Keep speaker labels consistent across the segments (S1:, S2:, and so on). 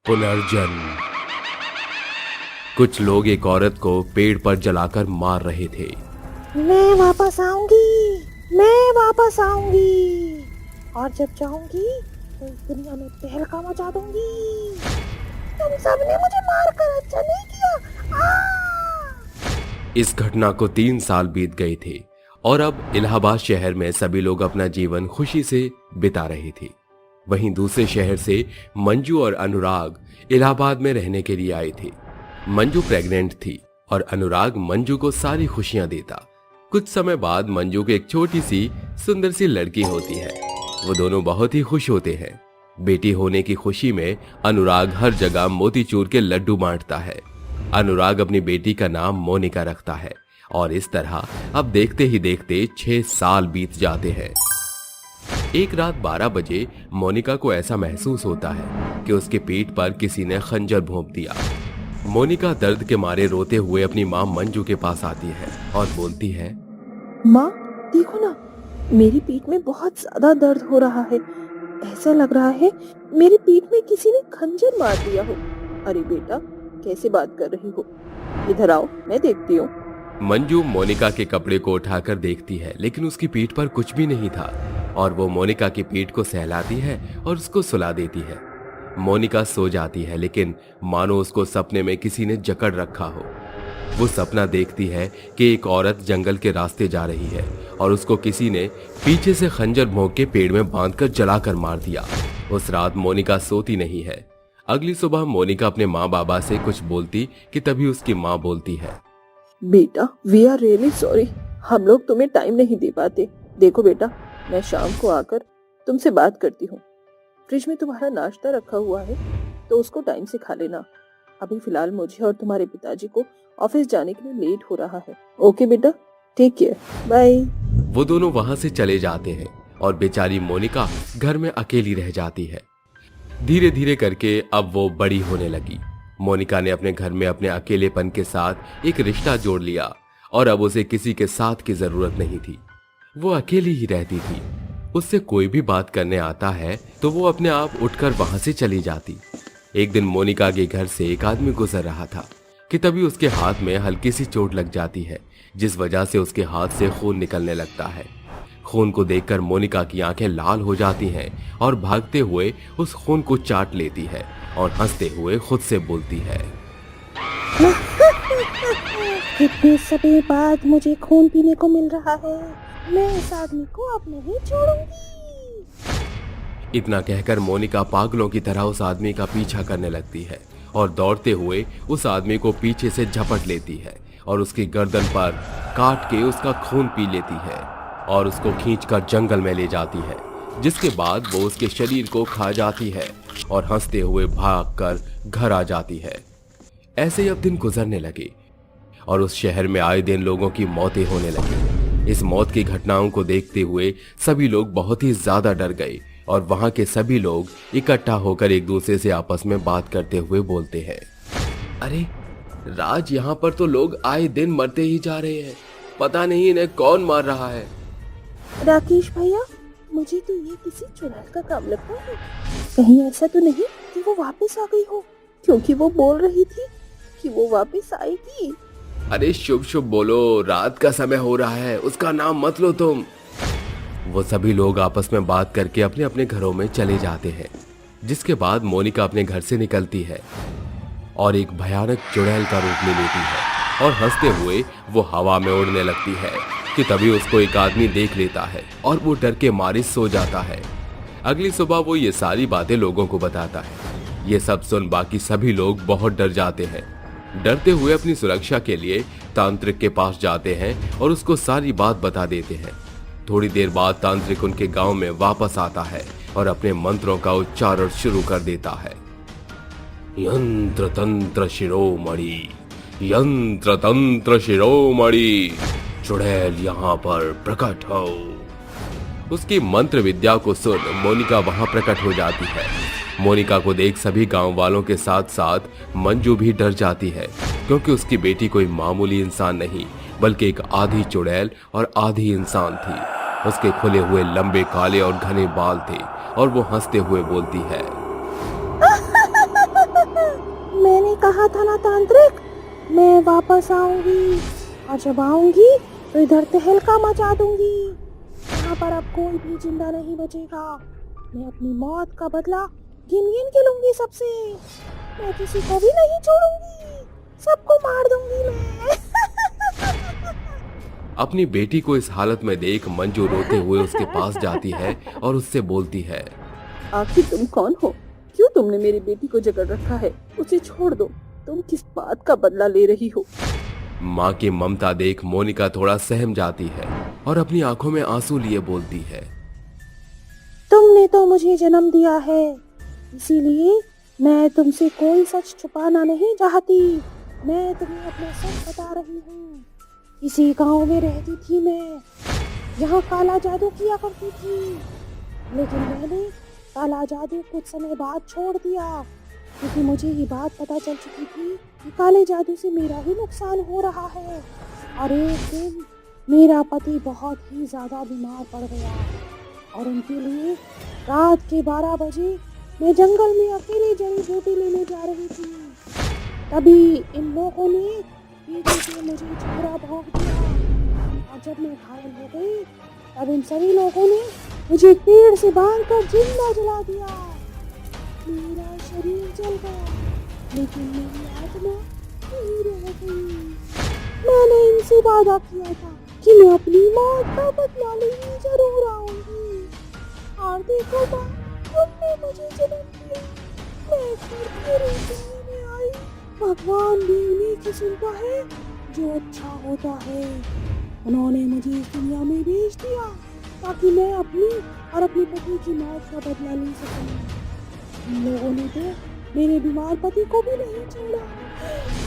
S1: पुनर्जन्म। कुछ लोग एक औरत को पेड़ पर जलाकर मार रहे थे।
S2: मैं वापस आऊंगी, मैं वापस आऊंगी और जब चाहूंगी तो इस दुनिया में तहलका मचा दूंगी। तुम सबने मुझे मारकर अच्छा नहीं किया।
S1: इस घटना को 3 साल बीत गए थे और अब इलाहाबाद शहर में सभी लोग अपना जीवन खुशी से बिता रहे थे। वहीं दूसरे शहर से मंजू और अनुराग इलाहाबाद में रहने के लिए आए थे। मंजू प्रेग्नेंट थी और अनुराग मंजू को सारी खुशियां देता। कुछ समय बाद मंजू को एक छोटी सी सुंदर सी लड़की होती है। वो दोनों बहुत ही खुश होते हैं। बेटी होने की खुशी में अनुराग हर जगह मोतीचूर के लड्डू बांटता है। अनुराग अपनी बेटी का नाम मोनिका रखता है और इस तरह अब देखते ही देखते 6 साल बीत जाते हैं। एक रात 12 बजे मोनिका को ऐसा महसूस होता है कि उसके पेट पर किसी ने खंजर भोंक दिया। मोनिका दर्द के मारे रोते हुए अपनी मां मंजू के पास आती है और बोलती है,
S2: माँ देखो ना, मेरी पीठ में बहुत ज्यादा दर्द हो रहा है। ऐसा लग रहा है मेरी पीठ में किसी ने खंजर मार दिया हो। अरे बेटा, कैसे बात कर रही हो? इधर आओ, मैं देखती हूँ।
S1: मंजू मोनिका के कपड़े को उठाकर देखती है, लेकिन उसकी पीठ पर कुछ भी नहीं था और वो मोनिका की पीठ को सहलाती है और उसको सुला देती है। मोनिका सो जाती है, लेकिन मानो उसको सपने में किसी ने जकड़ रखा हो। वो सपना देखती है कि एक औरत जंगल के रास्ते जा रही है और उसको किसी ने पीछे से खंजर भोंक के पेड़ में बांधकर जलाकर मार दिया। उस रात मोनिका सोती नहीं है। अगली सुबह मोनिका अपने माँ बाबा से कुछ बोलती कि तभी उसकी माँ बोलती है,
S2: बेटा, वी आर रियली सॉरी, हम लोग तुम्हें टाइम नहीं दे पाते। देखो बेटा, मैं शाम को आकर तुमसे बात करती हूँ। फ्रिज में तुम्हारा नाश्ता रखा हुआ है तो उसको टाइम से खा लेना। अभी फिलहाल मुझे और तुम्हारे पिताजी को ऑफिस जाने के लिए लेट हो रहा है। ओके बेटा, टेक केयर, बाय।
S1: वो दोनों वहां से चले जाते हैं और बेचारी मोनिका घर में अकेली रह जाती है। धीरे धीरे करके अब वो बड़ी होने लगी। मोनिका ने अपने घर में अपने अकेलेपन के साथ एक रिश्ता जोड़ लिया और अब उसे किसी के साथ की जरूरत नहीं थी। वो अकेली ही रहती थी। उससे कोई भी बात करने आता है तो वो अपने आप उठकर वहां से चली जाती। एक दिन मोनिका के घर से एक आदमी गुजर रहा था कि तभी उसके हाथ में हल्की सी चोट लग जाती है, जिस वजह से उसके हाथ से खून निकलने लगता है। खून को देखकर मोनिका की आंखें लाल हो जाती हैं और भागते हुए उस खून को चाट लेती है और हंसते हुए खुद से बोलती है,
S2: इतने समय बाद मुझे खून पीने को मिल रहा है। मैं इस आदमी को अब नहीं छोड़ूंगी।
S1: इतना कहकर मोनिका पागलों की तरह उस आदमी का पीछा करने लगती है और दौड़ते हुए उस आदमी को पीछे से झपट लेती है और उसकी गर्दन पर काट के उसका खून पी लेती है और उसको खींचकर जंगल में ले जाती है, जिसके बाद वो उसके शरीर को खा जाती है और हंसते हुए भागकर घर आ जाती है। ऐसे ही अब दिन गुजरने लगे और उस शहर में आए दिन लोगों की मौतें होने लगी। इस मौत की घटनाओं को देखते हुए सभी लोग बहुत ही ज्यादा डर गए और वहां के सभी लोग इकट्ठा होकर एक दूसरे से आपस में बात करते हुए बोलते हैं, अरे राज, यहाँ पर तो लोग आए दिन मरते ही जा रहे हैं। पता नहीं इन्हें कौन मार रहा है।
S2: राकेश भैया, मुझे तो ये किसी चुड़ैल का काम लगता है। कहीं ऐसा तो नहीं कि वो वापस आ गई हो, क्योंकि वो बोल रही थी कि वो वापस आएगी।
S1: अरे शुभ शुभ बोलो, रात का समय हो रहा है, उसका नाम मत लो तुम। वो सभी लोग आपस में बात करके अपने अपने घरों में चले जाते हैं, जिसके बाद मोनिका अपने घर से निकलती है और एक भयानक चुड़ैल का रूप ले लेती है और हंसते हुए वो हवा में उड़ने लगती है कि तभी उसको एक आदमी देख लेता है और वो डर के मारे सो जाता है। अगली सुबह वो ये सारी बातें लोगों को बताता है। ये सब सुन बाकी सभी लोग बहुत डर जाते हैं। डरते हुए अपनी सुरक्षा के लिए तांत्रिक के पास जाते हैं और उसको सारी बात बता देते हैं। थोड़ी देर बाद तांत्रिक उनके गांव में वापस आता है और अपने मंत्रों का उच्चारण शुरू कर देता है। यंत्र तंत्र शिरोमणि, यंत्र तंत्र शिरोमणि, चुड़ैल यहाँ पर प्रकट हो। उसकी मंत्र विद्या को सुन मोनिका वहां प्रकट हो जाती है। मोनिका को देख सभी गांव वालों के साथ साथ मंजू भी डर जाती है, क्योंकि उसकी बेटी कोई मामूली इंसान नहीं बल्कि एक आधी चुड़ैल और आधी इंसान थी। उसके खुले हुए लंबे काले और घने बाल थे और वो हंसते हुए बोलती है,
S2: था ना तांत्रिक, मैं वापस आऊंगी और जब आऊंगी तो इधर तहलका मचा दूंगी। यहाँ पर अब कोई भी जिंदा नहीं बचेगा। मैं अपनी मौत का बदला गिन गिन के लूंगी सबसे। मैं किसी को भी नहीं छोड़ूंगी, सबको मार दूंगी मैं।
S1: अपनी बेटी को इस हालत में देख मंजू रोते हुए उसके पास जाती है और उससे बोलती है,
S2: आखिर तुम कौन हो? क्यों तुमने मेरी बेटी को जकड़ रखा है? उसे छोड़ दो। तुम किस बात का बदला ले रही हो?
S1: माँ की ममता देख मोनिका थोड़ा सहम जाती है और अपनी आंखों में आंसू लिए बोलती है,
S2: तुमने तो मुझे जन्म दिया है, इसीलिए मैं तुमसे कोई सच छुपाना नहीं चाहती। मैं तुम्हें अपना सच बता रही हूँ। इसी गांव में रहती थी मैं, यहाँ काला जादू किया करती थी, लेकिन मैंने काला जादू कुछ समय बाद छोड़ दिया, क्योंकि मुझे ये बात पता चल चुकी थी कि काले जादू से मेरा ही नुकसान हो रहा है। और एक दिन मेरा पति बहुत ही ज्यादा बीमार पड़ गया और उनके लिए रात के 12 बजे मैं जंगल में अकेले जड़ी बूटी लेने जा रही थी। तभी इन लोगों ने पीछे से मुझे छुरा भोंक दिया और जब मैं घायल हो गई तब इन सभी लोगों ने मुझे पेड़ से बांधकर जिंदा जला दिया। मेरा शरीर जल गया, लेकिन मेरी आत्मा नहीं रह गई। मैंने इनसे वादा किया था कि मैं अपनी मौत का बदला लेने जरूर आऊंगी। और देखो माँ, तुमने मुझे जन्म दिया, मैं फिर तेरे दुनिया में आई। भगवान भी उन्हीं की सुनता है जो अच्छा होता है। उन्होंने मुझे इस दुनिया में भेज दिया ताकि मैं अपनी और अपने पति की मौत का बदला ले सकूं। इन लोगों ने तो मेरे बीमार पति को भी नहीं छोड़ा,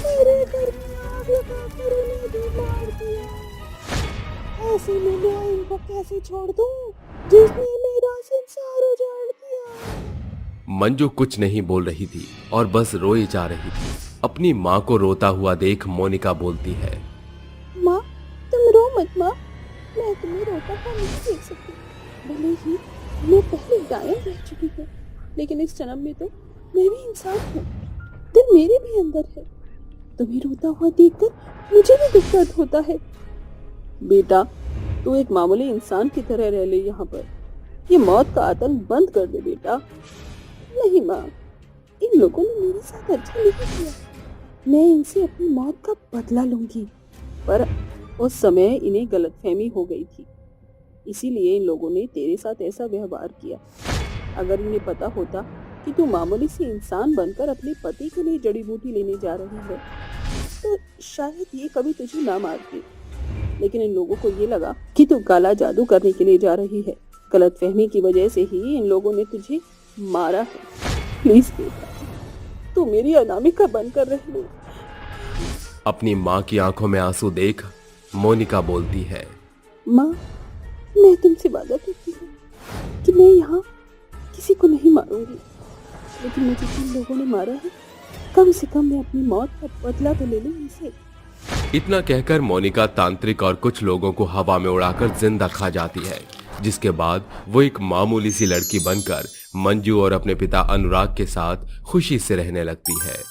S2: मेरे घर में आग लगाकर उन्हें भी मार दिया। ऐसे में मैं इनको कैसे छोड़ दूं जिसने मेरा संसार उजाड़ दिया।
S1: मंजू कुछ नहीं बोल रही थी और बस रोई जा रही थी। अपनी माँ को रोता हुआ देख मोनिका बोलती है,
S2: माँ तुम रो मत माँ, मैं तुम्हें रोता हुआ नहीं देख सकती। भले ही मैं पहले गायब रह चुकी हूँ, लेकिन इस जन्म में तो मैं भी इंसान हूँ, दिल मेरे भी अंदर है। तुम्हें रोता हुआ देखकर मुझे भी दुख दर्द होता है। बेटा तू एक मामूली इंसान की तरह रह ले यहाँ पर। ये मौत का आतंक बंद कर दे बेटा। नहीं माँ, इन लोगों ने मेरे साथ अच्छा नहीं किया। मैं इनसे अपनी मौत का बदला लूंगी। पर उस समय इन्हें गलतफहमी हो गई थी, इसीलिए इन लोगों ने तेरे साथ ऐसा व्यवहार किया। अगर इन्हें पता होता कि तू मामूली सी इंसान बनकर अपने पति के लिए जड़ी बूटी लेने जा रही है तो शायद ये कभी तुझे ना मारती। लेकिन इन लोगों को ये लगा कि तू काला जादू करने के लिए जा रही है। गलतफहमी की वजह से ही इन लोगों ने तुझे मारा है। प्लीज बेटा, तू मेरी अनामिका बनकर रह ले।
S1: अपनी माँ की आंखों में आंसू देख मोनिका बोलती है,
S2: माँ मैं तुमसे वादा करती हूँ कि मैं यहाँ किसी को नहीं मारूंगी, लेकिन मुझे जिन लोगों ने मारा है कम से कम मैं अपनी मौत का बदला तो ले लूं इनसे।
S1: इतना कहकर मोनिका तांत्रिक और कुछ लोगों को हवा में उड़ाकर जिंदा खा जाती है, जिसके बाद वो एक मामूली सी लड़की बनकर मंजू और अपने पिता अनुराग के साथ खुशी से रहने लगती है।